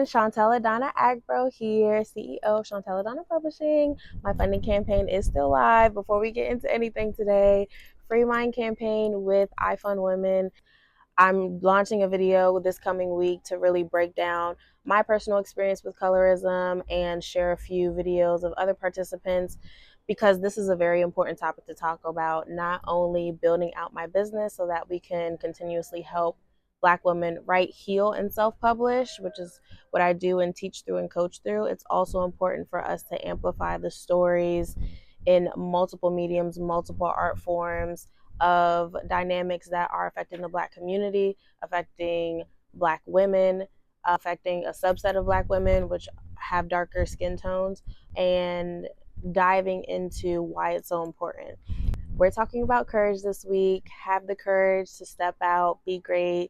everyone, Chantel Adana Agro here, CEO of Chantel Adana Publishing. My funding campaign is still live. Before we get into anything today, free mind campaign with iFund Women. I'm launching a video this coming week to really break down my personal experience with colorism and share a few videos of other participants because this is a very important topic to talk about, not only building out my business so that we can continuously help Black women write, heal, and self-publish, which is what I do and teach through and coach through. It's also important for us to amplify the stories in multiple mediums, multiple art forms of dynamics that are affecting the Black community, affecting Black women, affecting a subset of Black women, which have darker skin tones, and diving into why it's so important. We're talking about courage this week. Have the courage to step out, be great,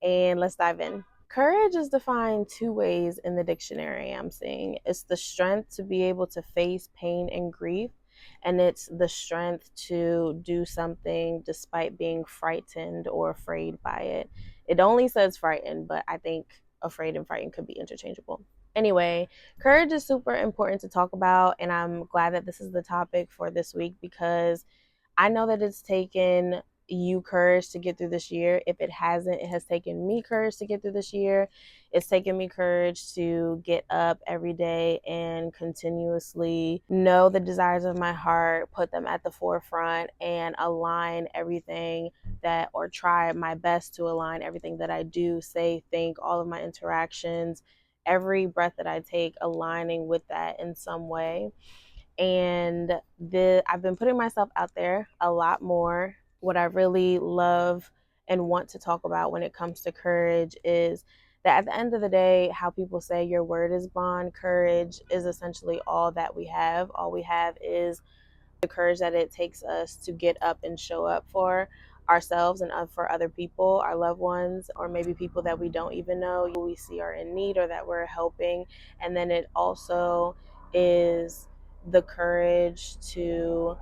and let's dive in. Courage is defined two ways in the dictionary I'm seeing. It's the strength to be able to face pain and grief, and it's the strength to do something despite being frightened or afraid by it. It only says frightened, but I think afraid and frightened could be interchangeable. Anyway, courage is super important to talk about, and I'm glad that this is the topic for this week because I know that it's taken you courage to get through this year. If it hasn't, it has taken me courage to get through this year. It's taken me courage to get up every day and continuously know the desires of my heart, put them at the forefront, and align everything that, or try my best to align everything that I do, say, think, all of my interactions, every breath that I take, aligning with that in some way. And I've been putting myself out there a lot more. What I really love and want to talk about when it comes to courage is that at the end of the day, how people say your word is bond, courage is essentially all that we have. All we have is the courage that it takes us to get up and show up for ourselves and for other people, our loved ones, or maybe people that we don't even know, we see are in need or that we're helping. And then it also is the courage to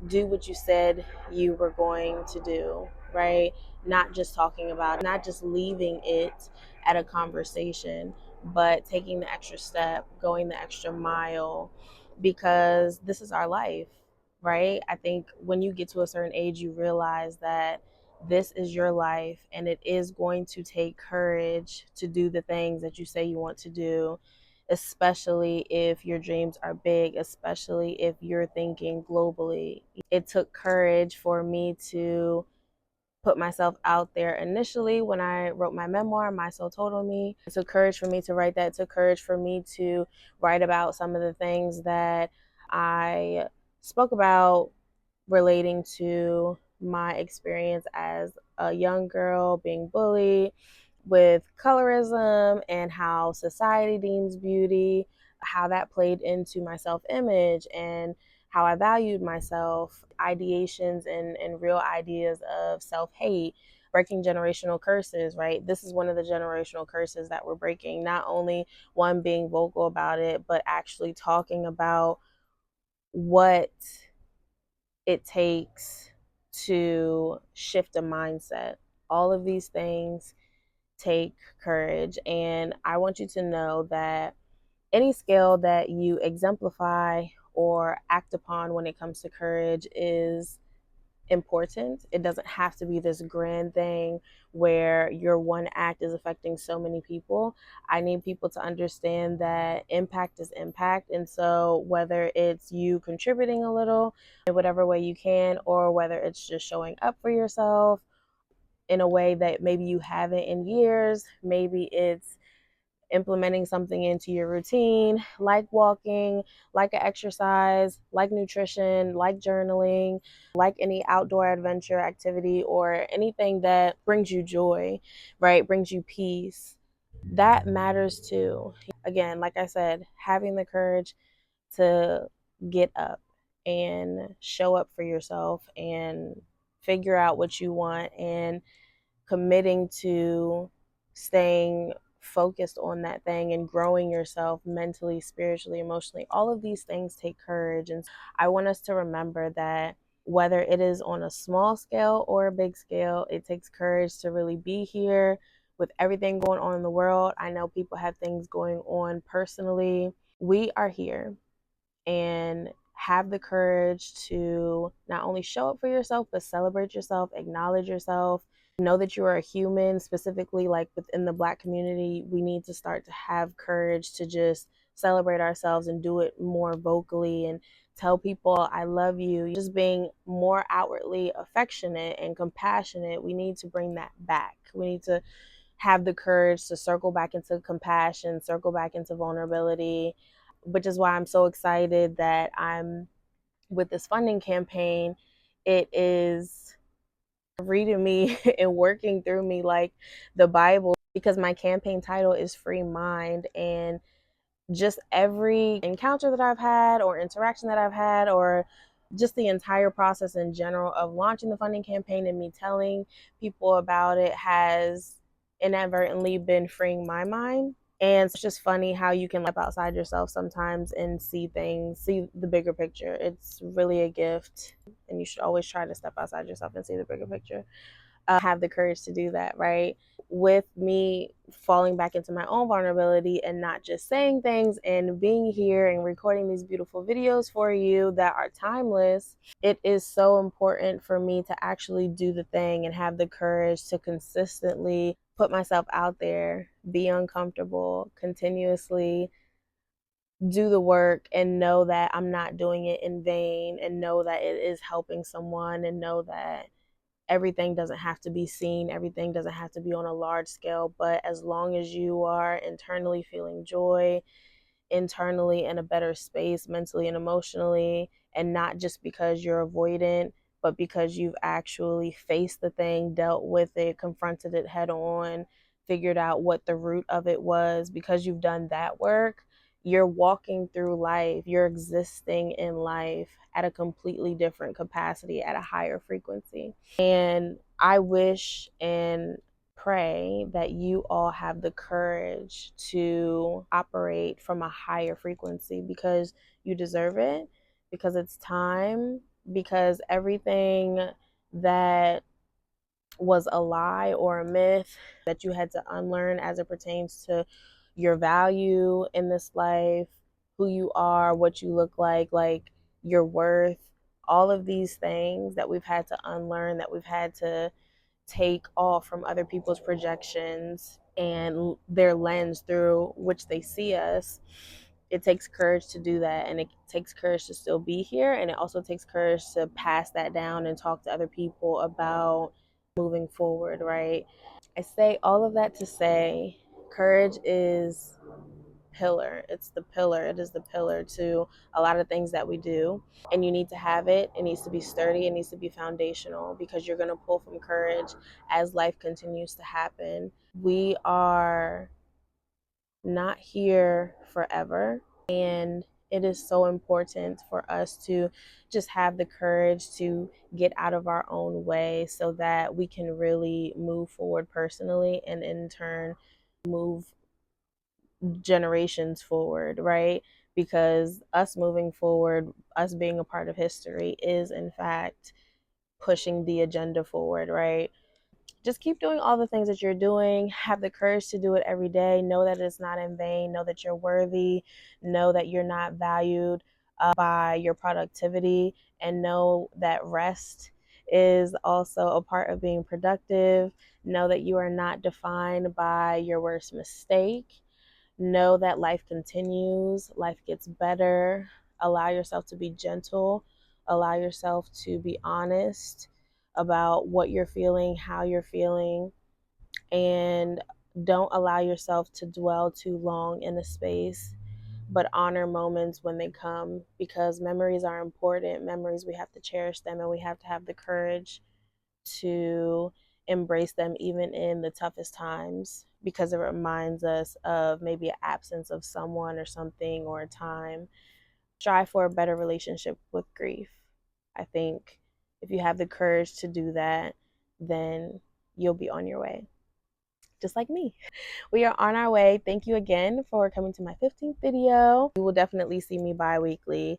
do what you said you were going to do, right? Not just talking about it, not just leaving it at a conversation, but taking the extra step, going the extra mile, because this is our life, right? I think when you get to a certain age, you realize that this is your life and it is going to take courage to do the things that you say you want to do, especially if your dreams are big, especially if you're thinking globally. It took courage for me to put myself out there initially when I wrote my memoir, My Soul Told Me. It took courage for me to write that. It took courage for me to write about some of the things that I spoke about relating to my experience as a young girl being bullied, with colorism and how society deems beauty, how that played into my self-image and how I valued myself, ideations and real ideas of self-hate, breaking generational curses, right? This is one of the generational curses that we're breaking, not only one being vocal about it, but actually talking about what it takes to shift a mindset. All of these things take courage. And I want you to know that any skill that you exemplify or act upon when it comes to courage is important. It doesn't have to be this grand thing where your one act is affecting so many people. I need people to understand that impact is impact. And so whether it's you contributing a little in whatever way you can, or whether it's just showing up for yourself in a way that maybe you haven't in years, maybe it's implementing something into your routine, like walking, like an exercise, like nutrition, like journaling, like any outdoor adventure activity, or anything that brings you joy, right? Brings you peace. That matters too. Again, like I said, having the courage to get up and show up for yourself and figure out what you want, and committing to staying focused on that thing and growing yourself mentally, spiritually, emotionally. All of these things take courage. And I want us to remember that whether it is on a small scale or a big scale, it takes courage to really be here with everything going on in the world. I know people have things going on personally. We are here and have the courage to not only show up for yourself, but celebrate yourself, acknowledge yourself, know that you are a human. Specifically, like within the Black community, we need to start to have courage to just celebrate ourselves and do it more vocally and tell people I love you. Just being more outwardly affectionate and compassionate. We need to bring that back. We need to have the courage to circle back into compassion, circle back into vulnerability, which is why I'm so excited that I'm with this funding campaign. It is reading me and working through me like the Bible, because my campaign title is Free Mind. And just every encounter that I've had or interaction that I've had, or just the entire process in general of launching the funding campaign and me telling people about it, has inadvertently been freeing my mind. And it's just funny how you can step outside yourself sometimes and see things, see the bigger picture. It's really a gift, and you should always try to step outside yourself and see the bigger picture. Have the courage to do that, right? With me falling back into my own vulnerability and not just saying things and being here and recording these beautiful videos for you that are timeless, it is so important for me to actually do the thing and have the courage to consistently put myself out there, be uncomfortable, continuously do the work, and know that I'm not doing it in vain, and know that it is helping someone, and know that everything doesn't have to be seen, everything doesn't have to be on a large scale, but as long as you are internally feeling joy, internally in a better space mentally and emotionally, and not just because you're avoidant, but because you've actually faced the thing, dealt with it, confronted it head on, figured out what the root of it was. Because you've done that work, you're walking through life, you're existing in life at a completely different capacity, at a higher frequency. And I wish and pray that you all have the courage to operate from a higher frequency, because you deserve it, because it's time, because everything that was a lie or a myth that you had to unlearn as it pertains to your value in this life, who you are, what you look like your worth, all of these things that we've had to unlearn, that we've had to take off from other people's projections and their lens through which they see us. It takes courage to do that, and it takes courage to still be here, and it also takes courage to pass that down and talk to other people about moving forward, right? I say all of that to say courage is pillar. It's the pillar. It is the pillar to a lot of things that we do. And you need to have it. It needs to be sturdy. It needs to be foundational, because you're going to pull from courage as life continues to happen. We are not here forever. And it is so important for us to just have the courage to get out of our own way so that we can really move forward personally, and in turn move generations forward, right? Because us moving forward, us being a part of history, is in fact pushing the agenda forward, right? Just keep doing all the things that you're doing. Have the courage to do it every day. Know that it's not in vain. Know that you're worthy. Know that you're not valued by your productivity. And know that rest is also a part of being productive. Know that you are not defined by your worst mistake. Know that life continues, life gets better. Allow yourself to be gentle. Allow yourself to be honest about what you're feeling, how you're feeling, and don't allow yourself to dwell too long in a space, but honor moments when they come, because memories are important. Memories, we have to cherish them, and we have to have the courage to embrace them even in the toughest times, because it reminds us of maybe an absence of someone or something or a time. Strive for a better relationship with grief. I think if you have the courage to do that, then you'll be on your way, just like me. We are on our way. Thank you again for coming to my 15th video. You will definitely see me bi-weekly.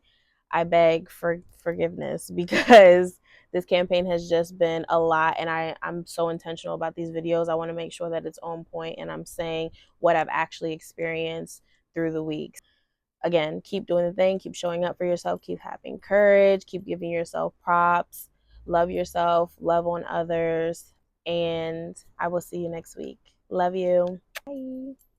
I beg for forgiveness, because this campaign has just been a lot, and I'm so intentional about these videos. I want to make sure that it's on point and I'm saying what I've actually experienced through the weeks. Again, keep doing the thing, keep showing up for yourself, keep having courage, keep giving yourself props, love yourself, love on others, and I will see you next week. Love you. Bye.